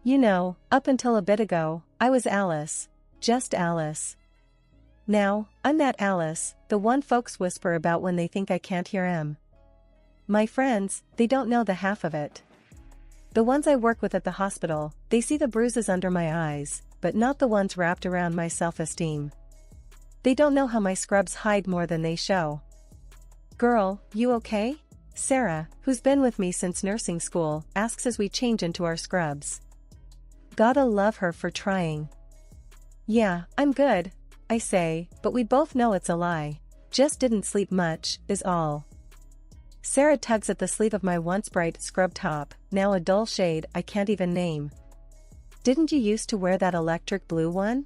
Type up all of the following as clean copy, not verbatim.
You know, up until a bit ago, I was Alice. Just Alice. Now, I'm that Alice, the one folks whisper about when they think I can't hear 'em. My friends, they don't know the half of it. The ones I work with at the hospital, they see the bruises under my eyes, but not the ones wrapped around my self-esteem. They don't know how my scrubs hide more than they show. Girl, you okay? Sara, who's been with me since nursing school, asks as we change into our scrubs. Gotta love her for trying. Yeah, I'm good, I say, but we both know it's a lie. Just didn't sleep much, is all. Sara tugs at the sleeve of my once bright scrub top, now a dull shade I can't even name. Didn't you used to wear that electric blue one?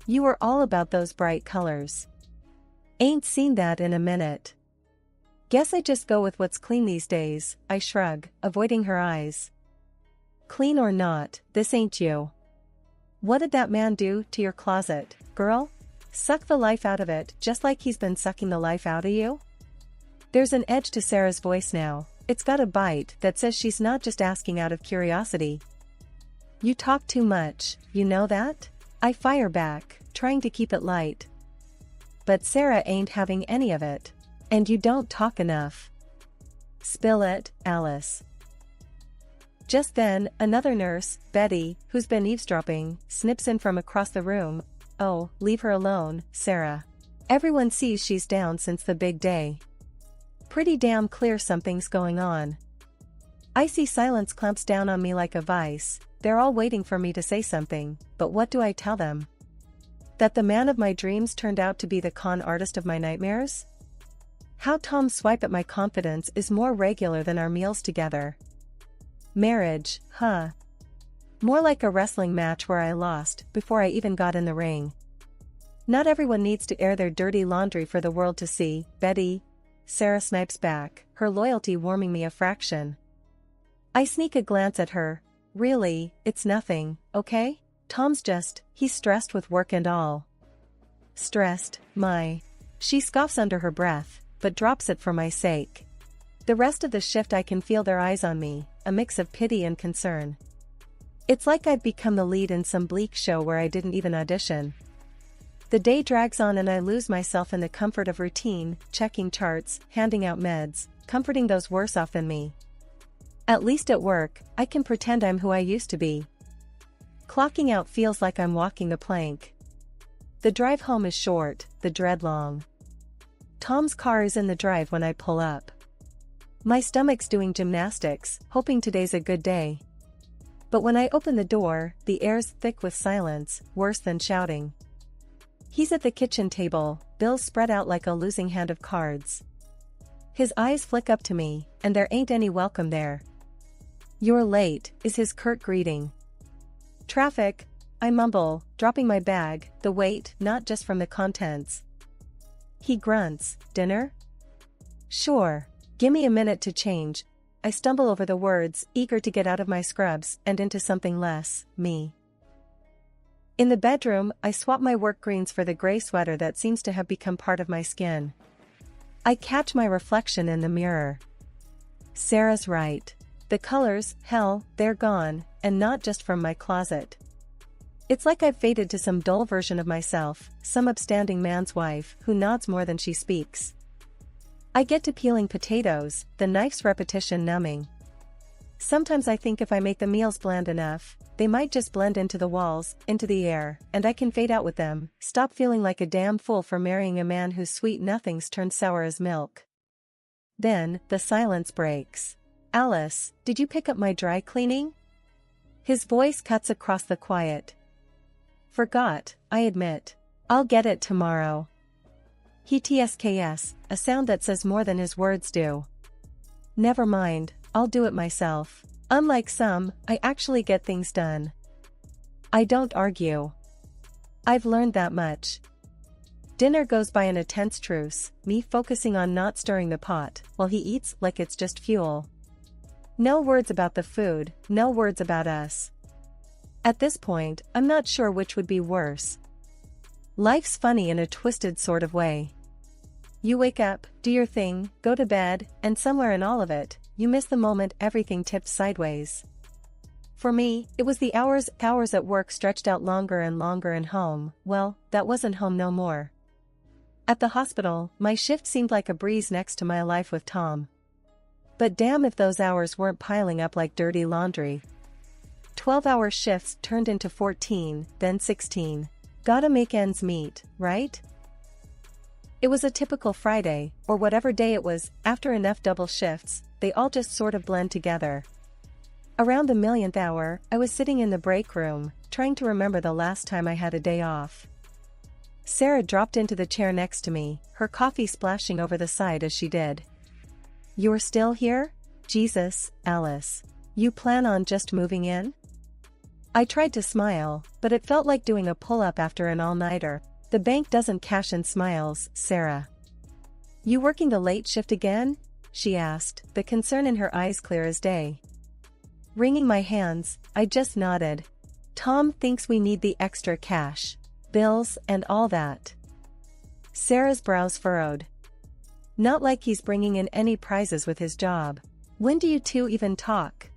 You were all about those bright colors. Ain't seen that in a minute. Guess I just go with what's clean these days, I shrug, avoiding her eyes. Clean or not, this ain't you. What did that man do to your closet, girl? Suck the life out of it just like he's been sucking the life out of you? There's an edge to Sara's voice now, it's got a bite that says she's not just asking out of curiosity. You talk too much, you know that? I fire back, trying to keep it light. But Sara ain't having any of it. And you don't talk enough. Spill it, Alice. Just then, another nurse, Betty, who's been eavesdropping, snips in from across the room. Oh, leave her alone, Sara. Everyone sees she's down since the big day. Pretty damn clear something's going on. I see silence clamps down on me like a vice. They're all waiting for me to say something, but what do I tell them? That the man of my dreams turned out to be the con artist of my nightmares? How Tom's swipe at my confidence is more regular than our meals together. Marriage, huh? More like a wrestling match where I lost before I even got in the ring. Not everyone needs to air their dirty laundry for the world to see, Betty. Sara snipes back, her loyalty warming me a fraction. I sneak a glance at her. Really, it's nothing, okay? Tom's he's stressed with work and all. Stressed, my. She scoffs under her breath, but drops it for my sake. The rest of the shift I can feel their eyes on me, a mix of pity and concern. It's like I've become the lead in some bleak show where I didn't even audition. The day drags on and I lose myself in the comfort of routine, checking charts, handing out meds, comforting those worse off than me. At least at work, I can pretend I'm who I used to be. Clocking out feels like I'm walking the plank. The drive home is short, the dread long. Tom's car is in the drive when I pull up. My stomach's doing gymnastics, hoping today's a good day. But when I open the door, the air's thick with silence, worse than shouting. He's at the kitchen table, bills spread out like a losing hand of cards. His eyes flick up to me, and there ain't any welcome there. You're late, is his curt greeting. Traffic, I mumble, dropping my bag, the weight not just from the contents. He grunts, dinner? Sure, gimme a minute to change. I stumble over the words, eager to get out of my scrubs and into something less, me. In the bedroom, I swap my work greens for the gray sweater that seems to have become part of my skin. I catch my reflection in the mirror. Sara's right. The colors, hell, they're gone, and not just from my closet. It's like I've faded to some dull version of myself, some upstanding man's wife who nods more than she speaks. I get to peeling potatoes, the knife's repetition numbing. Sometimes I think if I make the meals bland enough, they might just blend into the walls, into the air, and I can fade out with them, stop feeling like a damn fool for marrying a man whose sweet nothings turn sour as milk. Then, the silence breaks. Alice, did you pick up my dry cleaning? His voice cuts across the quiet. Forgot, I admit. I'll get it tomorrow. He tsks, a sound that says more than his words do. Never mind, I'll do it myself. Unlike some, I actually get things done. I don't argue. I've learned that much. Dinner goes by in a tense truce, me focusing on not stirring the pot, while he eats like it's just fuel. No words about the food, no words about us. At this point, I'm not sure which would be worse. Life's funny in a twisted sort of way. You wake up, do your thing, go to bed, and somewhere in all of it, you miss the moment everything tipped sideways. For me, it was the hours at work stretched out longer and longer, and home, well, that wasn't home no more. At the hospital, my shift seemed like a breeze next to my life with Tom. But damn if those hours weren't piling up like dirty laundry. 12-hour shifts turned into 14, then 16. Gotta make ends meet, right? It was a typical Friday, or whatever day it was. After enough double shifts, they all just sort of blend together. Around the millionth hour, I was sitting in the break room, trying to remember the last time I had a day off. Sara dropped into the chair next to me, her coffee splashing over the side as she did. "You're still here? Jesus, Alice. You plan on just moving in?" I tried to smile, but it felt like doing a pull-up after an all-nighter. "The bank doesn't cash in smiles, Sara." "You working the late shift again?" she asked, the concern in her eyes clear as day. Wringing my hands, I just nodded. "Tom thinks we need the extra cash. Bills and all that." Sara's brows furrowed. "Not like he's bringing in any prizes with his job. When do you two even talk?"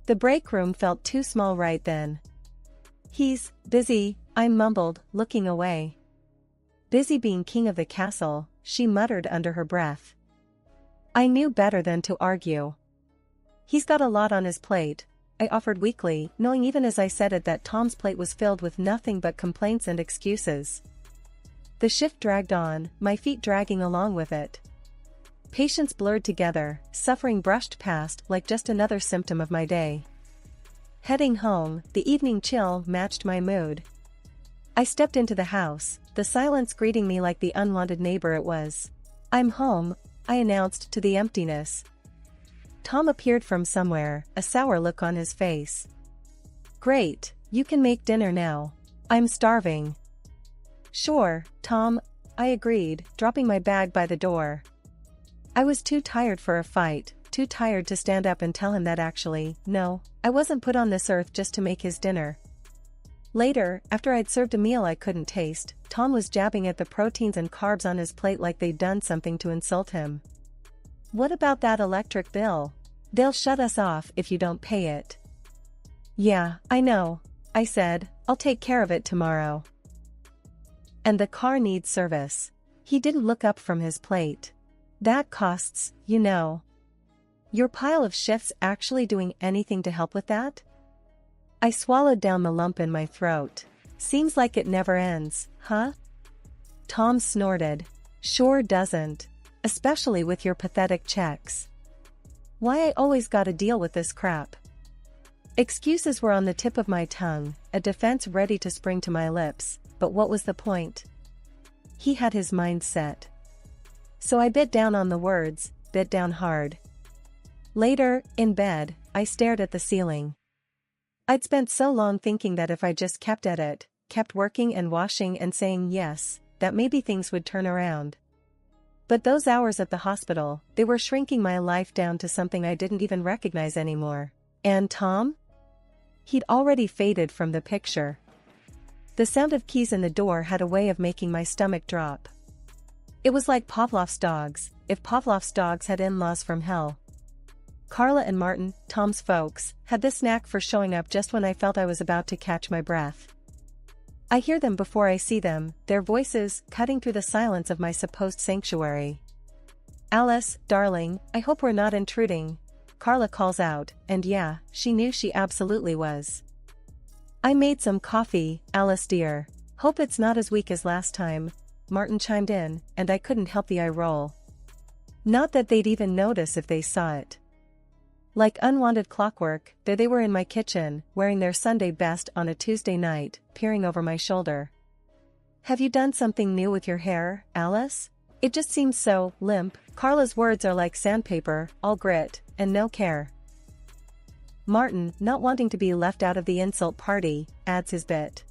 The break room felt too small right then. "He's busy," I mumbled, looking away. "Busy being king of the castle," she muttered under her breath. I knew better than to argue. "He's got a lot on his plate," I offered weakly, knowing even as I said it that Tom's plate was filled with nothing but complaints and excuses. The shift dragged on, my feet dragging along with it. Patience blurred together, suffering brushed past like just another symptom of my day. Heading home, the evening chill matched my mood. I stepped into the house, the silence greeting me like the unwanted neighbor it was. "I'm home," I announced to the emptiness. Tom appeared from somewhere, a sour look on his face. "Great, you can make dinner now. I'm starving." "Sure, Tom," I agreed, dropping my bag by the door. I was too tired for a fight, too tired to stand up and tell him that actually, no, I wasn't put on this earth just to make his dinner. Later, after I'd served a meal I couldn't taste, Tom was jabbing at the proteins and carbs on his plate like they'd done something to insult him. "What about that electric bill? They'll shut us off if you don't pay it." "Yeah, I know," I said, "I'll take care of it tomorrow." "And the car needs service." He didn't look up from his plate. "That costs, you know." "Your pile of shifts actually doing anything to help with that?" I swallowed down the lump in my throat. "Seems like it never ends, huh?" Tom snorted. "Sure doesn't. Especially with your pathetic checks. Why I always gotta deal with this crap." Excuses were on the tip of my tongue, a defense ready to spring to my lips, but what was the point? He had his mind set. So I bit down on the words, bit down hard. Later, in bed, I stared at the ceiling. I'd spent so long thinking that if I just kept at it, kept working and washing and saying yes, that maybe things would turn around. But those hours at the hospital, they were shrinking my life down to something I didn't even recognize anymore. And Tom? He'd already faded from the picture. The sound of keys in the door had a way of making my stomach drop. It was like Pavlov's dogs, if Pavlov's dogs had in-laws from hell. Carla and Martin, Tom's folks, had this knack for showing up just when I felt I was about to catch my breath. I hear them before I see them, their voices cutting through the silence of my supposed sanctuary. "Alice, darling, I hope we're not intruding," Carla calls out, and yeah, she knew she absolutely was. "I made some coffee, Alice dear. Hope it's not as weak as last time," Martin chimed in, and I couldn't help the eye roll. Not that they'd even notice if they saw it. Like unwanted clockwork, there they were in my kitchen, wearing their Sunday best on a Tuesday night, peering over my shoulder. "Have you done something new with your hair, Alice? It just seems so limp." Carla's words are like sandpaper, all grit, and no care. Martin, not wanting to be left out of the insult party, adds his bit.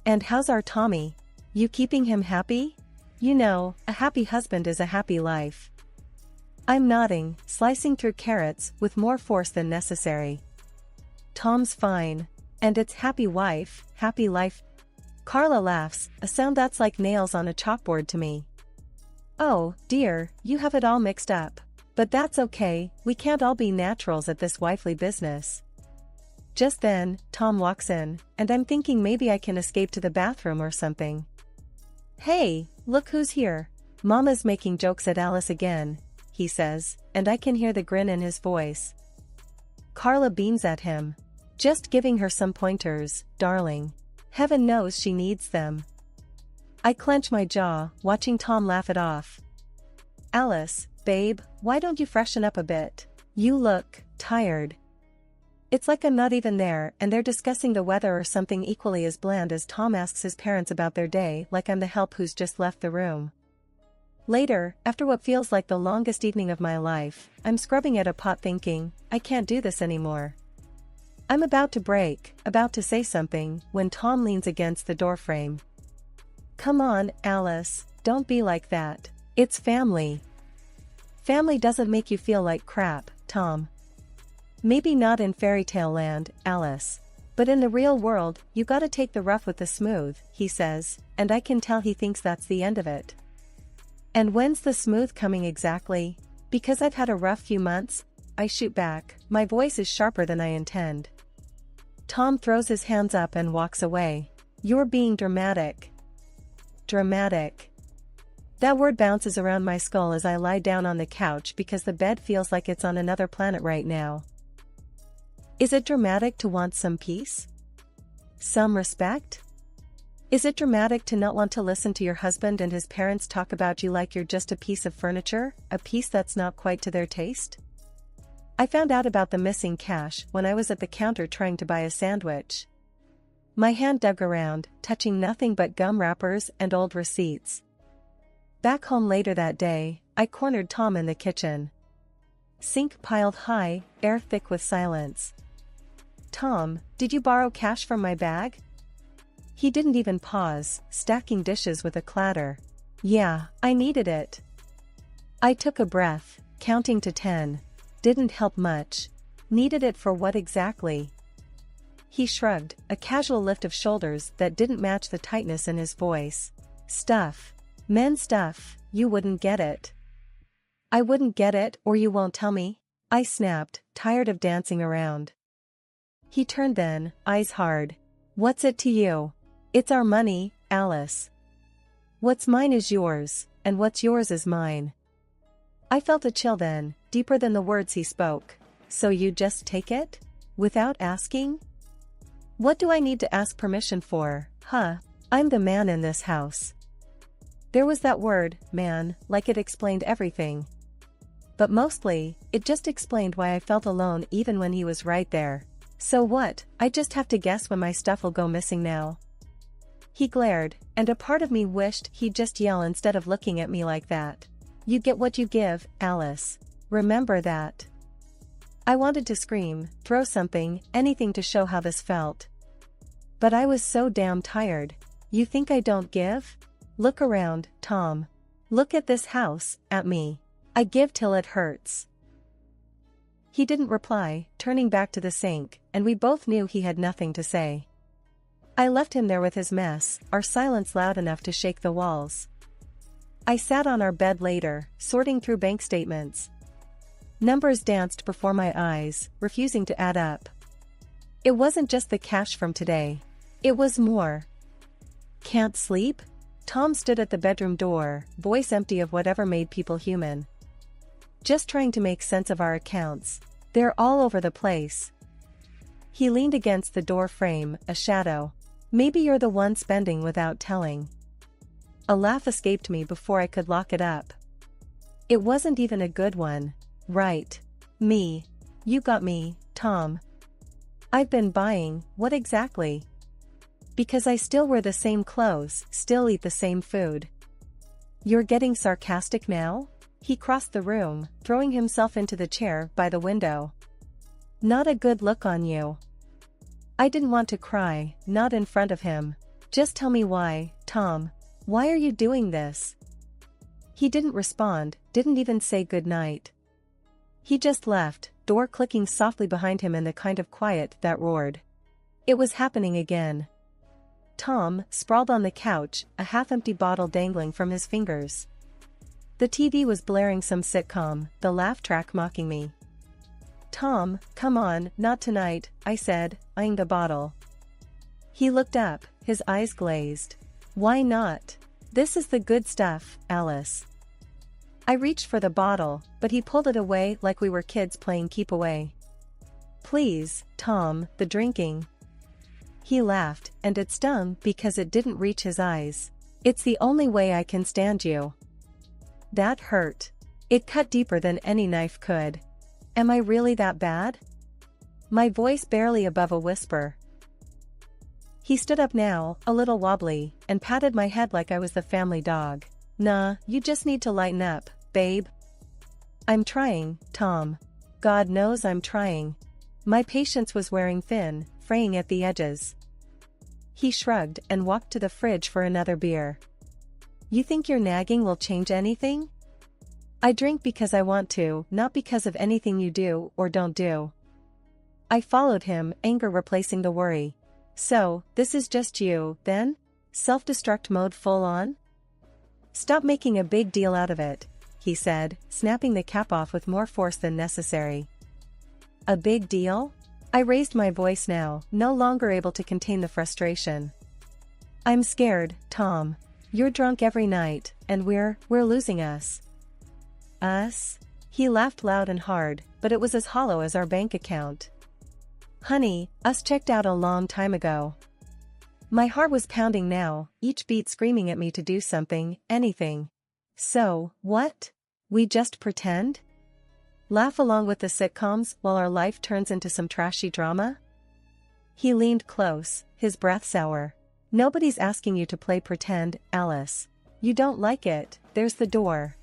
"And how's our Tommy? You keeping him happy? You know, a happy husband is a happy life." I'm nodding, slicing through carrots with more force than necessary. "Tom's fine. And it's happy wife, happy life." Carla laughs, a sound that's like nails on a chalkboard to me. "Oh, dear, you have it all mixed up. But that's okay, we can't all be naturals at this wifely business." Just then, Tom walks in, and I'm thinking maybe I can escape to the bathroom or something. "Hey, look who's here. Mama's making jokes at Alice again," he says, and I can hear the grin in his voice. Carla beams at him. "Just giving her some pointers, darling. Heaven knows she needs them." I clench my jaw, watching Tom laugh it off. "Alice, babe, why don't you freshen up a bit? You look tired." It's like I'm not even there and they're discussing the weather or something equally as bland as Tom asks his parents about their day like I'm the help who's just left the room. Later, after what feels like the longest evening of my life, I'm scrubbing at a pot thinking, I can't do this anymore. I'm about to break, about to say something, when Tom leans against the doorframe. "Come on, Alice, don't be like that. It's family." "Family doesn't make you feel like crap, Tom." "Maybe not in fairy tale land, Alice. But in the real world, you gotta take the rough with the smooth," he says, and I can tell he thinks that's the end of it. "And when's the smooth coming exactly? Because I've had a rough few months," I shoot back, my voice is sharper than I intend. Tom throws his hands up and walks away. "You're being dramatic." Dramatic. That word bounces around my skull as I lie down on the couch because the bed feels like it's on another planet right now. Is it dramatic to want some peace? Some respect? Is it dramatic to not want to listen to your husband and his parents talk about you like you're just a piece of furniture, a piece that's not quite to their taste? I found out about the missing cash when I was at the counter trying to buy a sandwich. My hand dug around, touching nothing but gum wrappers and old receipts. Back home later that day, I cornered Tom in the kitchen. Sink piled high, air thick with silence. "Tom, did you borrow cash from my bag?" He didn't even pause, stacking dishes with a clatter. "Yeah, I needed it." I took a breath, counting to 10. Didn't help much. Needed it for what exactly? He shrugged, a casual lift of shoulders that didn't match the tightness in his voice. "Stuff. Men's stuff, you wouldn't get it." "I wouldn't get it or you won't tell me?" I snapped, tired of dancing around. He turned then, eyes hard. "What's it to you? It's our money, Alice. What's mine is yours, and what's yours is mine." I felt a chill then, deeper than the words he spoke. "So you just take it? Without asking?" What do I need to ask permission for, huh? I'm the man in this house. There was that word, man, like it explained everything. But mostly, it just explained why I felt alone even when he was right there. So what, I just have to guess when my stuff will go missing now? He glared, and a part of me wished he'd just yell instead of looking at me like that. "You get what you give, Alice. Remember that." I wanted to scream, throw something, anything to show how this felt. But I was so damn tired. "You think I don't give? Look around, Tom. Look at this house, at me. I give till it hurts." He didn't reply, turning back to the sink, and we both knew he had nothing to say. I left him there with his mess, our silence loud enough to shake the walls. I sat on our bed later, sorting through bank statements. Numbers danced before my eyes, refusing to add up. It wasn't just the cash from today. It was more. "Can't sleep?" Tom stood at the bedroom door, voice empty of whatever made people human. "Just trying to make sense of our accounts. They're all over the place." He leaned against the door frame, a shadow. "Maybe you're the one spending without telling." A laugh escaped me before I could lock it up. It wasn't even a good one. "Right. Me. You got me, Tom." "I've been buying, what exactly?" "Because I still wear the same clothes, still eat the same food." "You're getting sarcastic now?" He crossed the room, throwing himself into the chair by the window. "Not a good look on you." I didn't want to cry, not in front of him. "Just tell me why, Tom. Why are you doing this?" He didn't respond, didn't even say goodnight. He just left, door clicking softly behind him in the kind of quiet that roared. It was happening again. Tom, sprawled on the couch, a half-empty bottle dangling from his fingers. The TV was blaring some sitcom, the laugh track mocking me. Tom, come on, not tonight, I said, eyeing the bottle. He looked up, his eyes glazed. Why not? This is the good stuff, Alice. I reached for the bottle, but he pulled it away like we were kids playing keep away. Please, Tom, the drinking. He laughed, and it stung because it didn't reach his eyes. It's the only way I can stand you. That hurt. It cut deeper than any knife could. Am I really that bad? My voice barely above a whisper. He stood up now, a little wobbly, and patted my head like I was the family dog. Nah, you just need to lighten up, babe. I'm trying, Tom. God knows I'm trying. My patience was wearing thin, fraying at the edges. He shrugged and walked to the fridge for another beer. You think your nagging will change anything? I drink because I want to, not because of anything you do or don't do. I followed him, anger replacing the worry. So, this is just you, then? Self-destruct mode full on? Stop making a big deal out of it, he said, snapping the cap off with more force than necessary. A big deal? I raised my voice now, no longer able to contain the frustration. I'm scared, Tom. You're drunk every night, and we're losing us. Us? He laughed loud and hard, but it was as hollow as our bank account. Honey, us checked out a long time ago. My heart was pounding now, each beat screaming at me to do something, anything. So, what? We just pretend? Laugh along with the sitcoms while our life turns into some trashy drama? He leaned close, his breath sour. Nobody's asking you to play pretend, Alice. You don't like it, there's the door.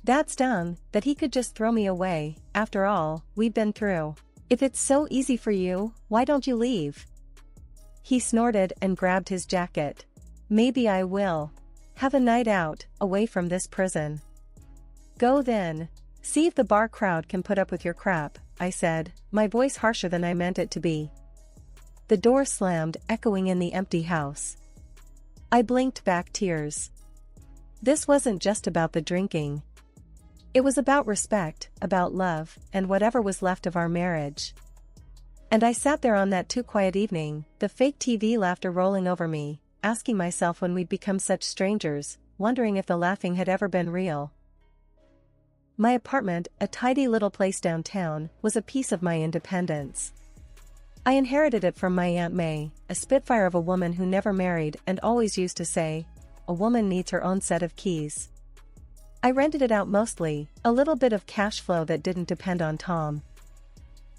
That's done, that he could just throw me away, after all, we've been through. If it's so easy for you, why don't you leave? He snorted and grabbed his jacket. Maybe I will. Have a night out, away from this prison. Go then. See if the bar crowd can put up with your crap, I said, my voice harsher than I meant it to be. The door slammed, echoing in the empty house. I blinked back tears. This wasn't just about the drinking. It was about respect, about love, and whatever was left of our marriage. And I sat there on that too quiet evening, the fake TV laughter rolling over me, asking myself when we'd become such strangers, wondering if the laughing had ever been real. My apartment, a tidy little place downtown, was a piece of my independence. I inherited it from my Aunt May, a spitfire of a woman who never married and always used to say, a woman needs her own set of keys. I rented it out mostly, a little bit of cash flow that didn't depend on Tom.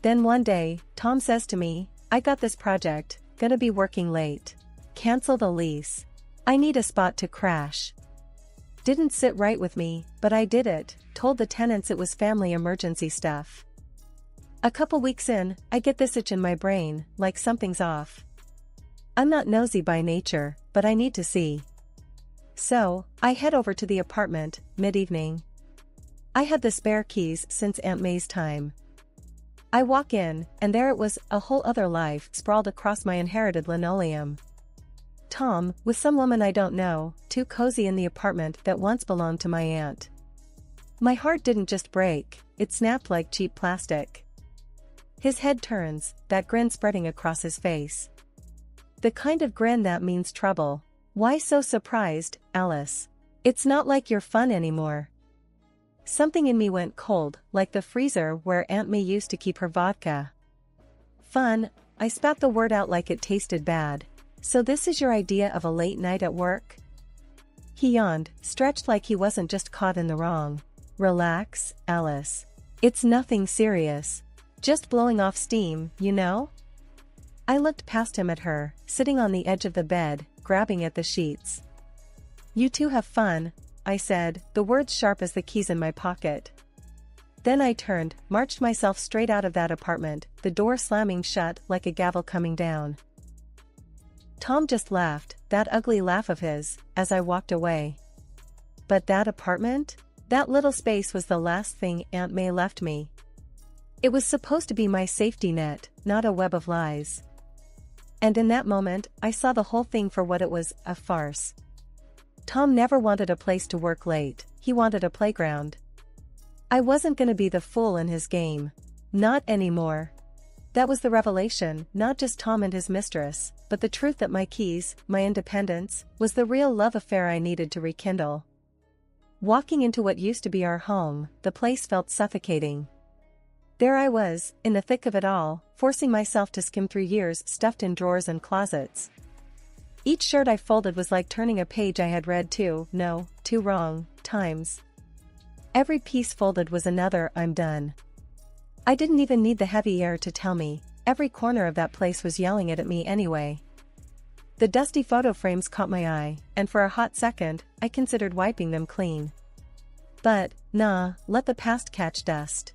Then one day, Tom says to me, I got this project, gonna be working late. Cancel the lease. I need a spot to crash. Didn't sit right with me, but I did it, told the tenants it was family emergency stuff. A couple weeks in, I get this itch in my brain, like something's off. I'm not nosy by nature, but I need to see. So, I head over to the apartment, mid-evening. I had the spare keys since Aunt May's time. I walk in, and there it was, a whole other life sprawled across my inherited linoleum. Tom, with some woman I don't know, too cozy in the apartment that once belonged to my aunt. My heart didn't just break, it snapped like cheap plastic. His head turns, that grin spreading across his face. The kind of grin that means trouble. Why so surprised, Alice? It's not like you're fun anymore. Something in me went cold, like the freezer where Aunt May used to keep her vodka. Fun, I spat the word out like it tasted bad. So this is your idea of a late night at work? He yawned, stretched like he wasn't just caught in the wrong. Relax, Alice. It's nothing serious. Just blowing off steam, you know? I looked past him at her, sitting on the edge of the bed, grabbing at the sheets. You two have fun, I said, the words sharp as the keys in my pocket. Then I turned, marched myself straight out of that apartment, the door slamming shut like a gavel coming down. Tom just laughed, that ugly laugh of his, as I walked away. But that apartment? That little space was the last thing Aunt May left me. It was supposed to be my safety net, not a web of lies. And in that moment, I saw the whole thing for what it was, a farce. Tom never wanted a place to work late, he wanted a playground. I wasn't gonna be the fool in his game. Not anymore. That was the revelation, not just Tom and his mistress, but the truth that my keys, my independence, was the real love affair I needed to rekindle. Walking into what used to be our home, the place felt suffocating. There I was, in the thick of it all, forcing myself to skim through years stuffed in drawers and closets. Each shirt I folded was like turning a page I had read two wrong times. Every piece folded was another "I'm done." I didn't even need the heavy air to tell me, every corner of that place was yelling it at me anyway. The dusty photo frames caught my eye, and for a hot second, I considered wiping them clean. But, nah, let the past catch dust.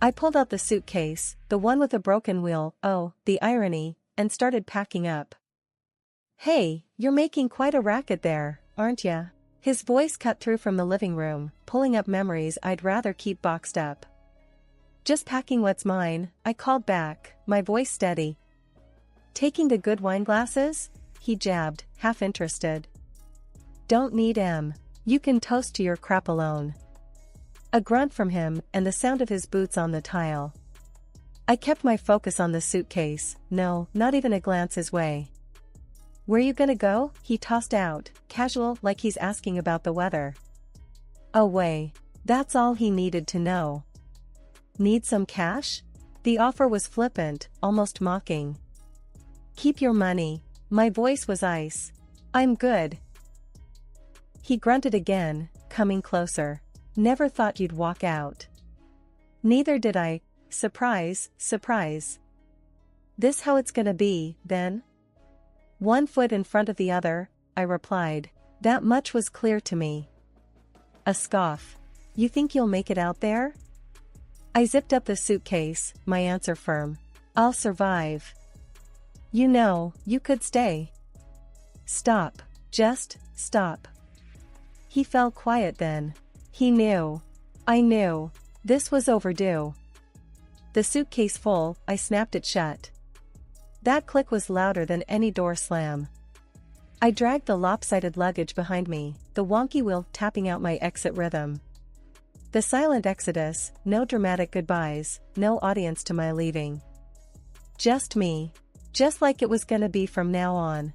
I pulled out the suitcase, the one with a broken wheel, oh, the irony, and started packing up. "Hey, you're making quite a racket there, aren't ya?" His voice cut through from the living room, pulling up memories I'd rather keep boxed up. "Just packing what's mine," I called back, my voice steady. "Taking the good wine glasses?" he jabbed, half interested. "Don't need 'em. You can toast to your crap alone." A grunt from him, and the sound of his boots on the tile. I kept my focus on the suitcase, no, not even a glance his way. "Where you gonna go?" he tossed out, casual, like he's asking about the weather. Away. That's all he needed to know. "Need some cash?" The offer was flippant, almost mocking. "Keep your money." My voice was ice. "I'm good." He grunted again, coming closer. "Never thought you'd walk out." "Neither did I. Surprise, surprise." "This how it's gonna be, then?" "One foot in front of the other," I replied. That much was clear to me. A scoff. "You think you'll make it out there?" I zipped up the suitcase, my answer firm. "I'll survive." "You know, you could stay." "Stop. Just stop." He fell quiet then. He knew. I knew. This was overdue. The suitcase full, I snapped it shut. That click was louder than any door slam. I dragged the lopsided luggage behind me, the wonky wheel tapping out my exit rhythm. The silent exodus, no dramatic goodbyes, no audience to my leaving. Just me. Just like it was gonna be from now on.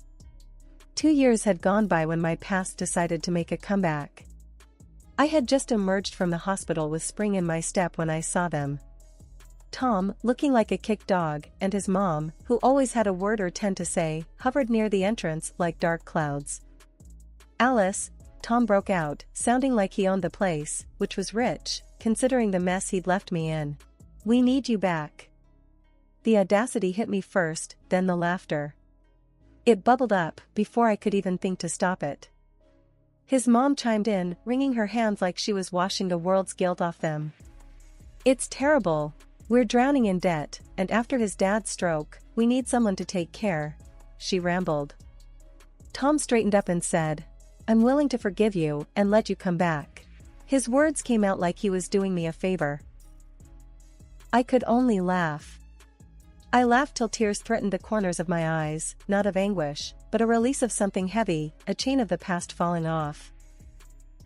2 years had gone by when my past decided to make a comeback. I had just emerged from the hospital with spring in my step when I saw them. Tom, looking like a kicked dog, and his mom, who always had a word or 10 to say, hovered near the entrance like dark clouds. "Alice," Tom broke out, sounding like he owned the place, which was rich, considering the mess he'd left me in. "We need you back." The audacity hit me first, then the laughter. It bubbled up, before I could even think to stop it. His mom chimed in, wringing her hands like she was washing the world's guilt off them. "It's terrible. We're drowning in debt, and after his dad's stroke, we need someone to take care," she rambled. Tom straightened up and said, "I'm willing to forgive you and let you come back." His words came out like he was doing me a favor. I could only laugh. I laughed till tears threatened the corners of my eyes, not of anguish, but a release of something heavy, a chain of the past falling off.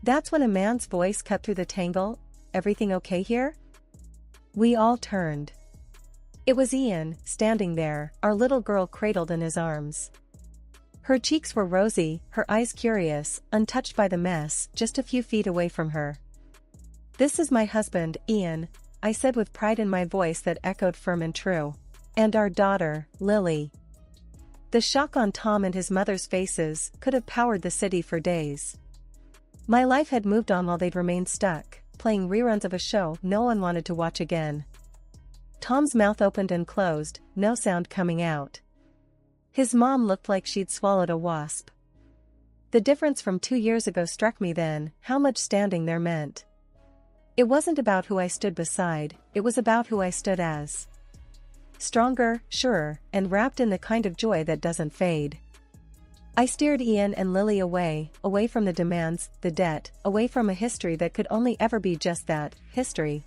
That's when a man's voice cut through the tangle. "Everything okay here?" We all turned. It was Ian, standing there, our little girl cradled in his arms. Her cheeks were rosy, her eyes curious, untouched by the mess, just a few feet away from her. "This is my husband, Ian," I said with pride in my voice that echoed firm and true. "And our daughter, Lily." The shock on Tom and his mother's faces could have powered the city for days. My life had moved on while they'd remained stuck, playing reruns of a show no one wanted to watch again. Tom's mouth opened and closed, no sound coming out. His mom looked like she'd swallowed a wasp. The difference from 2 years ago struck me then, how much standing there meant. It wasn't about who I stood beside, it was about who I stood as. Stronger, surer, and wrapped in the kind of joy that doesn't fade. I steered Ian and Lily away from the demands, the debt, away from a history that could only ever be just that, history,